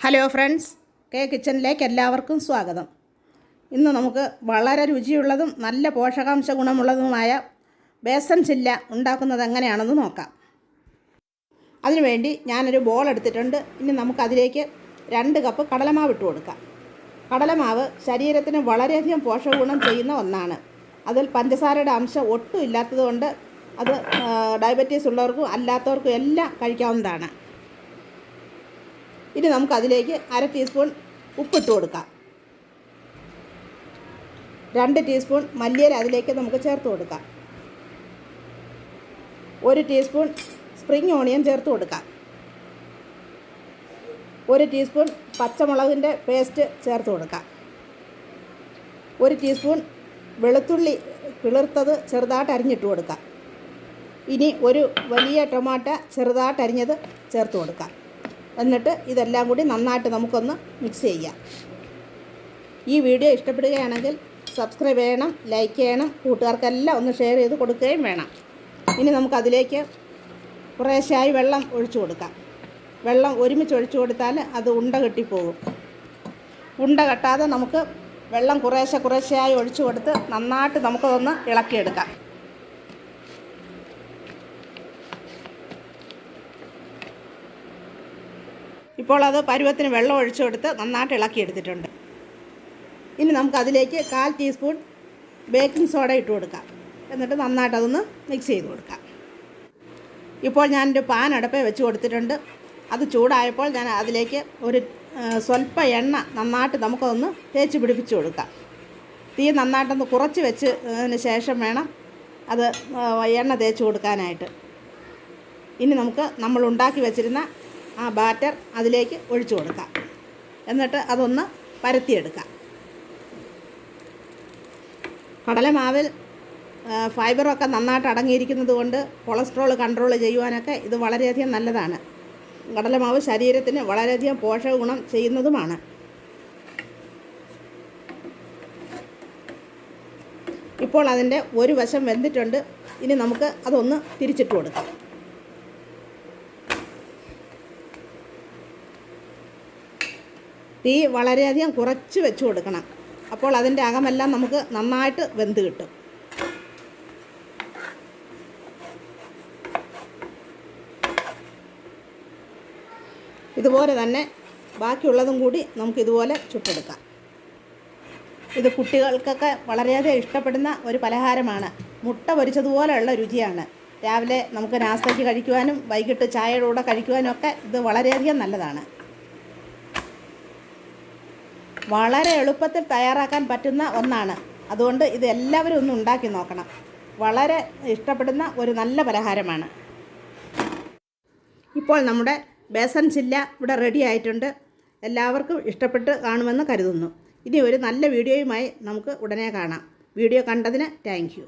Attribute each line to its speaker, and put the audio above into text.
Speaker 1: Hello friends, കിച്ചണിലേക്ക് എല്ലാവർക്കും സ്വാഗതം. ഇന്ന് നമുക്ക് വളരെ രുചിയുള്ളതും നല്ല പോഷകാംശ ഗുണമുള്ളതുമായ ബേസൻ ചില്ല ഉണ്ടാക്കുന്നത് എങ്ങനെയാണെന്ന് നോക്കാം. അതിനുവേണ്ടി ഞാനൊരു ബോൾ എടുത്തിട്ടുണ്ട്. ഇനി നമുക്കതിലേക്ക് 2 കപ്പ് കടലമാവ് ഇട്ട് കൊടുക്കാം. കടലമാവ് ശരീരത്തിന് വളരെയധികം പോഷക ഗുണം ചെയ്യുന്ന ഒന്നാണ്. അതിൽ പഞ്ചസാരയുടെ അംശം ഒട്ടും ഇല്ലാത്തതുകൊണ്ട് അത് ഡയബറ്റീസ് ഉള്ളവർക്കും അല്ലാത്തവർക്കും എല്ലാം കഴിക്കാവുന്നതാണ്. ഇനി നമുക്കതിലേക്ക് 1/2 ടീസ്പൂൺ ഉപ്പിട്ട് കൊടുക്കാം. 2 ടീസ്പൂൺ മല്ലിയില അതിലേക്ക് നമുക്ക് ചേർത്ത് കൊടുക്കാം. 1 ടീസ്പൂൺ സ്പ്രിംഗ് ഓണിയൻ ചേർത്ത് കൊടുക്കാം. 1 ടീസ്പൂൺ പച്ചമുളകിൻ്റെ പേസ്റ്റ് ചേർത്ത് കൊടുക്കാം. 1 ടീസ്പൂൺ വെളുത്തുള്ളി കിളിർത്തത് ചെറുതായിട്ട് അരിഞ്ഞിട്ട് കൊടുക്കാം. ഇനി ഒരു വലിയ ടൊമാറ്റോ ചെറുതായിട്ട് അരിഞ്ഞത് ചേർത്ത് കൊടുക്കാം. എന്നിട്ട് ഇതെല്ലാം കൂടി നന്നായിട്ട് നമുക്കൊന്ന് മിക്സ് ചെയ്യാം. ഈ വീഡിയോ ഇഷ്ടപ്പെടുകയാണെങ്കിൽ സബ്സ്ക്രൈബ് ചെയ്യണം, ലൈക്ക് ചെയ്യണം, കൂട്ടുകാർക്കെല്ലാം ഒന്ന് ഷെയർ ചെയ്ത് കൊടുക്കുകയും വേണം. ഇനി നമുക്കതിലേക്ക് കുറേശ്ശായി വെള്ളം ഒഴിച്ചു കൊടുക്കാം. വെള്ളം ഒരുമിച്ച് ഒഴിച്ചു കൊടുത്താൽ അത് ഉണ്ട കെട്ടിപ്പോകും. ഉണ്ട കെട്ടാതെ നമുക്ക് വെള്ളം കുറേശ്ശായി ഒഴിച്ചു കൊടുത്ത് നന്നായിട്ട് നമുക്കതൊന്ന് ഇളക്കിയെടുക്കാം. ഇപ്പോൾ അത് പരുവത്തിന് വെള്ളം ഒഴിച്ചു കൊടുത്ത് നന്നായിട്ട് ഇളക്കിയെടുത്തിട്ടുണ്ട്. ഇനി നമുക്കതിലേക്ക് 1/4 ടീസ്പൂൺ ബേക്കിംഗ് സോഡ ഇട്ട് കൊടുക്കാം. എന്നിട്ട് നന്നായിട്ട് അതൊന്ന് മിക്സ് ചെയ്ത് കൊടുക്കാം. ഇപ്പോൾ ഞാനൊരു പാൻ അടുപ്പേ വെച്ച് കൊടുത്തിട്ടുണ്ട്. അത് ചൂടായപ്പോൾ ഞാൻ അതിലേക്ക് ഒരു സ്വല്പം എണ്ണ നന്നായിട്ട് നമുക്കതൊന്ന് തേച്ച് പിടിപ്പിച്ച് കൊടുക്കാം. തീ നന്നായിട്ടൊന്ന് കുറച്ച് വെച്ചതിന് ശേഷം വേണം അത് എണ്ണ തേച്ച് കൊടുക്കാനായിട്ട്. ഇനി നമുക്ക് നമ്മൾ ഉണ്ടാക്കി വെച്ചിരുന്ന ആ ബാറ്റർ അതിലേക്ക് ഒഴിച്ചു കൊടുക്കാം. എന്നിട്ട് അതൊന്ന് പരത്തിയെടുക്കാം. കടലമാവിൽ ഫൈബറൊക്കെ നന്നായിട്ട് അടങ്ങിയിരിക്കുന്നത് കൊണ്ട് കൊളസ്ട്രോൾ കൺട്രോൾ ചെയ്യുവാനൊക്കെ ഇത് വളരെയധികം നല്ലതാണ്. കടലമാവ് ശരീരത്തിന് വളരെയധികം പോഷക ഗുണം ചെയ്യുന്നതുമാണ്. ഇപ്പോൾ അതിൻ്റെ ഒരു വശം വെന്തിട്ടുണ്ട്. ഇനി നമുക്ക് അതൊന്ന് തിരിച്ചിട്ട് കൊടുക്കാം. തീ വളരെയധികം കുറച്ച് വെച്ച് കൊടുക്കണം. അപ്പോൾ അതിൻ്റെ അകമെല്ലാം നമുക്ക് നന്നായിട്ട് വെന്ത് കിട്ടും. ഇതുപോലെ തന്നെ ബാക്കിയുള്ളതും കൂടി നമുക്കിതുപോലെ ചുട്ടെടുക്കാം. ഇത് കുട്ടികൾക്കൊക്കെ വളരെയധികം ഇഷ്ടപ്പെടുന്ന ഒരു പലഹാരമാണ്. മുട്ട പൊരിച്ചതുപോലെയുള്ള രുചിയാണ്. രാവിലെ നമുക്ക് നാസ്തയ്ക്ക് കഴിക്കുവാനും വൈകിട്ട് ചായയുടെ കൂടെ കഴിക്കുവാനും ഒക്കെ ഇത് വളരെയധികം നല്ലതാണ്. വളരെ എളുപ്പത്തിൽ തയ്യാറാക്കാൻ പറ്റുന്ന ഒന്നാണ്. അതുകൊണ്ട് ഇത് എല്ലാവരും ഒന്ന് ഉണ്ടാക്കി നോക്കണം. വളരെ ഇഷ്ടപ്പെടുന്ന ഒരു നല്ല പലഹാരമാണ്. ഇപ്പോൾ നമ്മുടെ ബേസൻ ചില്ല ഇവിടെ റെഡി ആയിട്ടുണ്ട്. എല്ലാവർക്കും ഇഷ്ടപ്പെട്ട് കാണുമെന്ന് കരുതുന്നു. ഇനി ഒരു നല്ല വീഡിയോയുമായി നമുക്ക് ഉടനെ കാണാം. വീഡിയോ കണ്ടതിന് താങ്ക് യു.